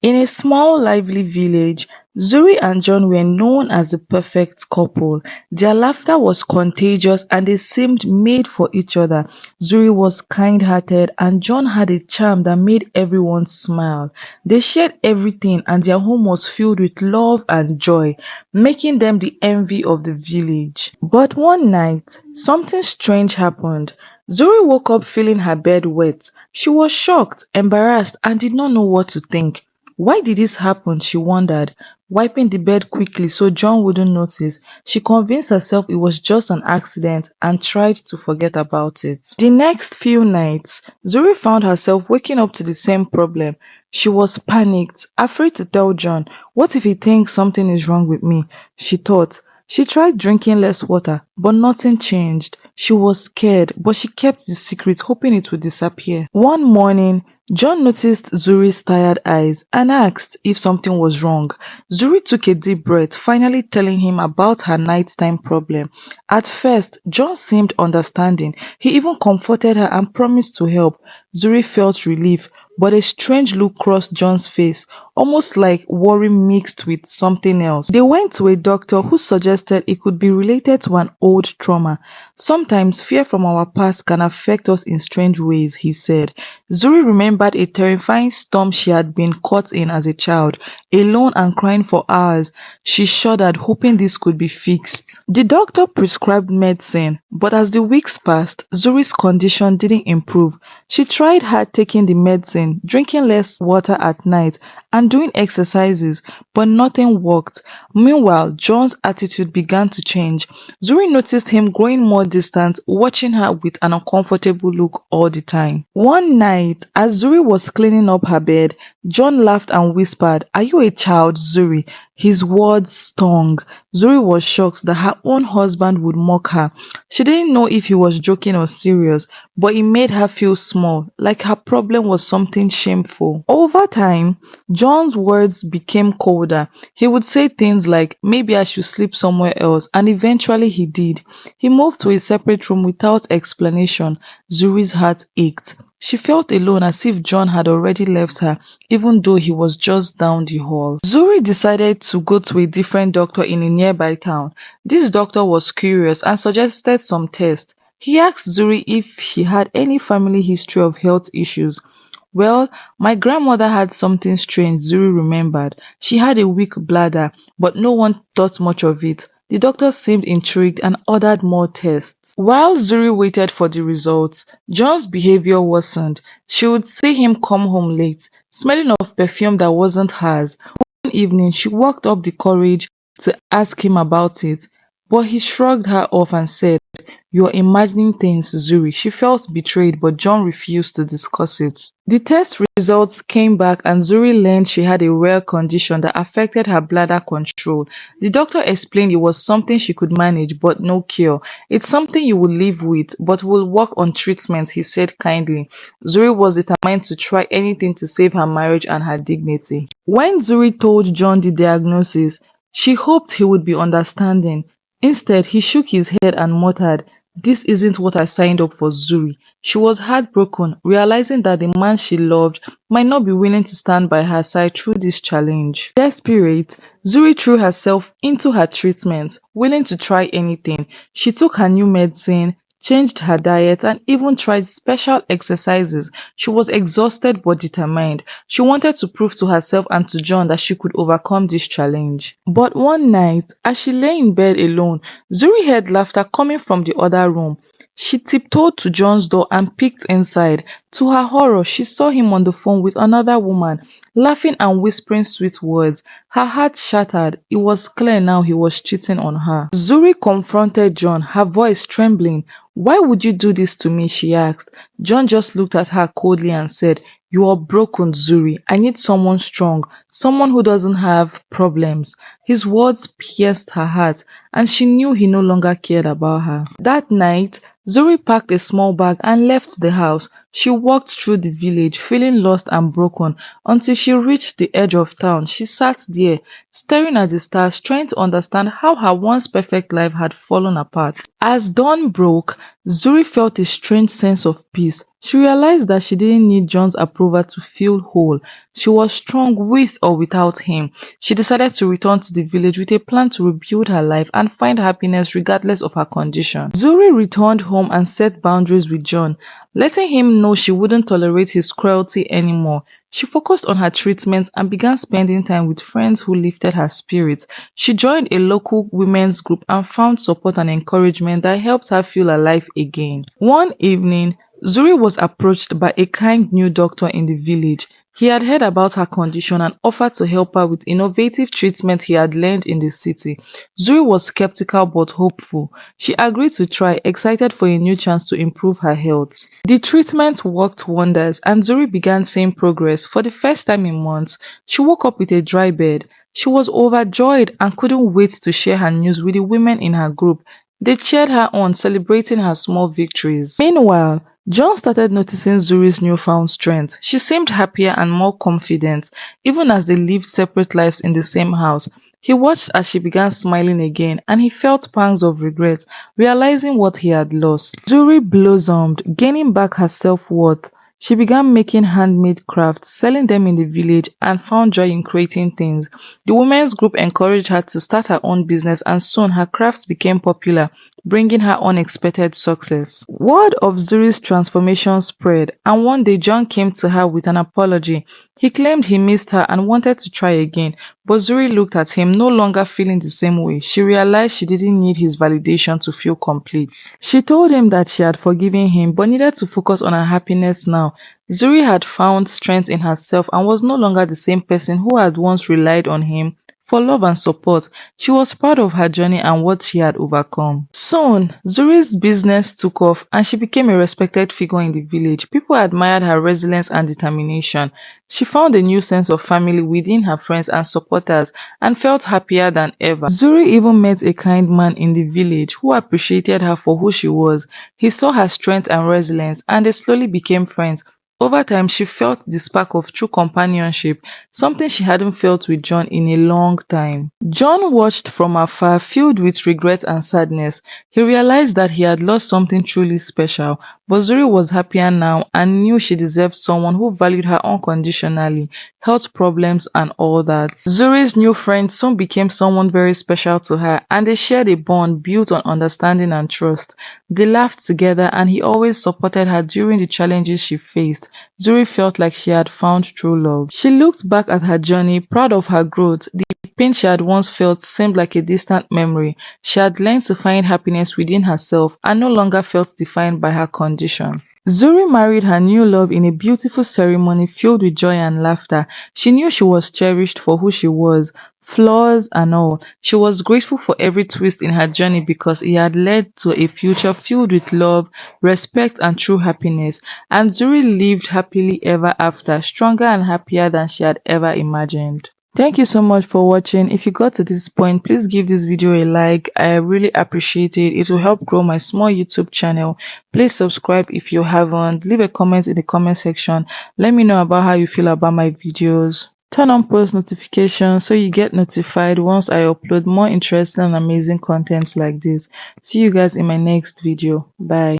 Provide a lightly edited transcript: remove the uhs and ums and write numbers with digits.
In a small, lively village, Zuri and John were known as the perfect couple. Their laughter was contagious and they seemed made for each other. Zuri was kind-hearted and John had a charm that made everyone smile. They shared everything and their home was filled with love and joy, making them the envy of the village. But one night, something strange happened. Zuri woke up feeling her bed wet. She was shocked, embarrassed, and did not know what to think. Why did this happen? She wondered, wiping the bed quickly so John wouldn't notice. She convinced herself it was just an accident and tried to forget about it. The next few nights, Zuri found herself waking up to the same problem. She was panicked, afraid to tell John. What if he thinks something is wrong with me? She thought. She tried drinking less water, but nothing changed. She was scared, but she kept the secret, hoping it would disappear. One morning, John noticed Zuri's tired eyes and asked if something was wrong. Zuri took a deep breath, finally telling him about her nighttime problem. At first, John seemed understanding. He even comforted her and promised to help. Zuri felt relief, but a strange look crossed John's face, almost like worry mixed with something else. They went to a doctor who suggested it could be related to an old trauma. Sometimes fear from our past can affect us in strange ways, he said. Zuri remembered a terrifying storm she had been caught in as a child, alone and crying for hours. She shuddered, hoping this could be fixed. The doctor prescribed medicine, but as the weeks passed, Zuri's condition didn't improve. She tried hard taking the medicine, drinking less water at night, and doing exercises, but nothing worked. Meanwhile, John's attitude began to change. Zuri noticed him growing more distant, watching her with an uncomfortable look all the time. One night, as Zuri was cleaning up her bed, John laughed and whispered, "Are you a child, Zuri?" His words stung. Zuri was shocked that her own husband would mock her. She didn't know if he was joking or serious, but it made her feel small, like her problem was something shameful. Over time, John's words became colder. He would say things like, "Maybe I should sleep somewhere else," and eventually he did. He moved to a separate room without explanation. Zuri's heart ached. She felt alone, as if John had already left her, even though he was just down the hall. Zuri decided to go to a different doctor in a nearby town. This doctor was curious and suggested some tests. He asked Zuri if she had any family history of health issues. "Well, my grandmother had something strange," Zuri remembered. "She had a weak bladder, but no one thought much of it." The doctor seemed intrigued and ordered more tests. While Zuri waited for the results, John's behavior worsened. She would see him come home late, smelling of perfume that wasn't hers. One evening, she worked up the courage to ask him about it, but he shrugged her off and said, "You're imagining things, Zuri." She felt betrayed, but John refused to discuss it. The test results came back and Zuri learned she had a rare condition that affected her bladder control. The doctor explained it was something she could manage, but no cure. "It's something you will live with, but will work on treatment," he said kindly. Zuri was determined to try anything to save her marriage and her dignity. When Zuri told John the diagnosis, she hoped he would be understanding. Instead, he shook his head and muttered, "This isn't what I signed up for, Zuri." She was heartbroken, realizing that the man she loved might not be willing to stand by her side through this challenge. Desperate, Zuri threw herself into her treatment, willing to try anything. She took her new medicine, changed her diet, and even tried special exercises. She was exhausted but determined. She wanted to prove to herself and to John that she could overcome this challenge. But one night, as she lay in bed alone, Zuri heard laughter coming from the other room. She tiptoed to John's door and peeked inside. To her horror, she saw him on the phone with another woman, laughing and whispering sweet words. Her heart shattered. It was clear now he was cheating on her. Zuri confronted John, her voice trembling. "Why would you do this to me?" she asked. John just looked at her coldly and said, "You are broken, Zuri. I need someone strong, someone who doesn't have problems." His words pierced her heart, and she knew he no longer cared about her. That night, Zuri packed a small bag and left the house. She walked through the village, feeling lost and broken, until she reached the edge of town. She sat there, staring at the stars, trying to understand how her once perfect life had fallen apart. As dawn broke, Zuri felt a strange sense of peace. She realized that she didn't need John's approval to feel whole. She was strong with or without him. She decided to return to the village with a plan to rebuild her life and find happiness regardless of her condition. Zuri returned home and set boundaries with John, letting him know she wouldn't tolerate his cruelty anymore. She focused on her treatment and began spending time with friends who lifted her spirits. She joined a local women's group and found support and encouragement that helped her feel alive again. One evening, Zuri was approached by a kind new doctor in the village. He had heard about her condition and offered to help her with innovative treatment he had learned in the city. Zuri was skeptical but hopeful. She agreed to try, excited for a new chance to improve her health. The treatment worked wonders and Zuri began seeing progress. For the first time in months, she woke up with a dry bed. She was overjoyed and couldn't wait to share her news with the women in her group. They cheered her on, celebrating her small victories. Meanwhile, John started noticing Zuri's newfound strength. She seemed happier and more confident, even as they lived separate lives in the same house. He watched as she began smiling again, and he felt pangs of regret, realizing what he had lost. Zuri blossomed, gaining back her self-worth. She began making handmade crafts, selling them in the village, and found joy in creating things. The women's group encouraged her to start her own business, and soon her crafts became popular, bringing her unexpected success. Word of Zuri's transformation spread, and one day John came to her with an apology. He claimed he missed her and wanted to try again, but Zuri looked at him, no longer feeling the same way. She realized she didn't need his validation to feel complete. She told him that she had forgiven him, but needed to focus on her happiness now. Zuri had found strength in herself and was no longer the same person who had once relied on him for love and support. She was proud of her journey and what she had overcome. Soon, Zuri's business took off and she became a respected figure in the village. People admired her resilience and determination. She found a new sense of family within her friends and supporters and felt happier than ever. Zuri even met a kind man in the village who appreciated her for who she was. He saw her strength and resilience and they slowly became friends. Over time, she felt the spark of true companionship, something she hadn't felt with John in a long time. John watched from afar, filled with regret and sadness. He realized that he had lost something truly special, but Zuri was happier now and knew she deserved someone who valued her unconditionally, health problems and all that. Zuri's new friend soon became someone very special to her, and they shared a bond built on understanding and trust. They laughed together and he always supported her during the challenges she faced. Zuri felt like she had found true love. She looked back at her journey, proud of her growth. The pain she had once felt seemed like a distant memory. She had learned to find happiness within herself and no longer felt defined by her condition. Zuri married her new love in a beautiful ceremony filled with joy and laughter. She knew she was cherished for who she was, flaws and all. She was grateful for every twist in her journey because it had led to a future filled with love, respect and true happiness. And Zuri lived happily ever after, stronger and happier than she had ever imagined. Thank you so much for watching. If you got to this point, please give this video a like. I really appreciate it. It will help grow my small YouTube channel. Please subscribe if you haven't. Leave a comment in the comment section. Let me know about how you feel about my videos. Turn on post notifications so you get notified once I upload more interesting and amazing content like this. See you guys in my next video. Bye.